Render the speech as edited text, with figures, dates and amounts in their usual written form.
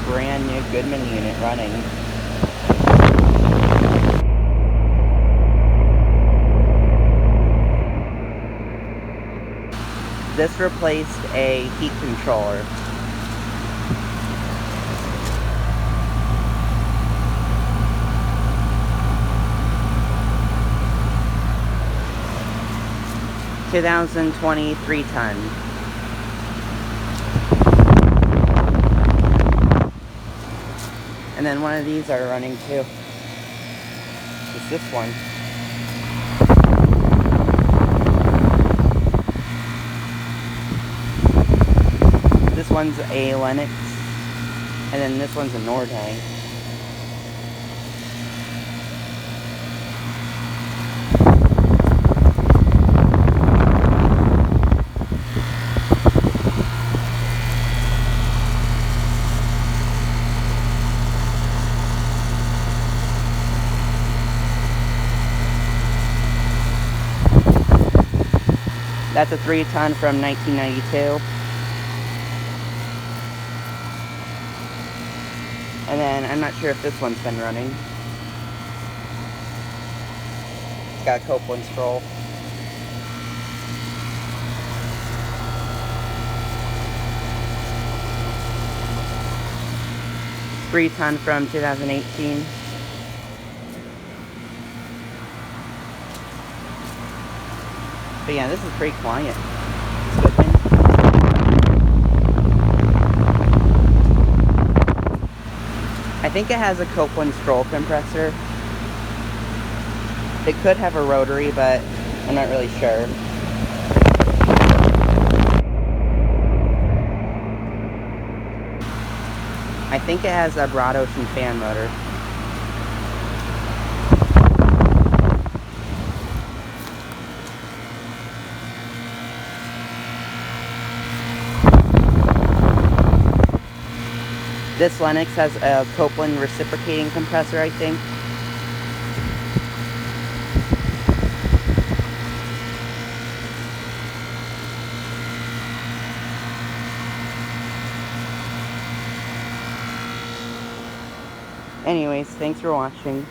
brand new Goodman unit running. This replaced a heat controller. (2020) 3-ton. And then one of these are running too. It's this one. This one's a Lennox, and then this one's a Nordang. That's a 3-ton from 1992. And then, I'm not sure if this one's been running. It's got a Copeland scroll. Three-ton from 2018. But yeah, this is pretty quiet. It's Goodman. I think it has a Copeland scroll compressor. It could have a rotary, but I'm not really sure. I think it has a broad ocean fan motor. This Lennox has a Copeland reciprocating compressor, I think. Anyways, thanks for watching.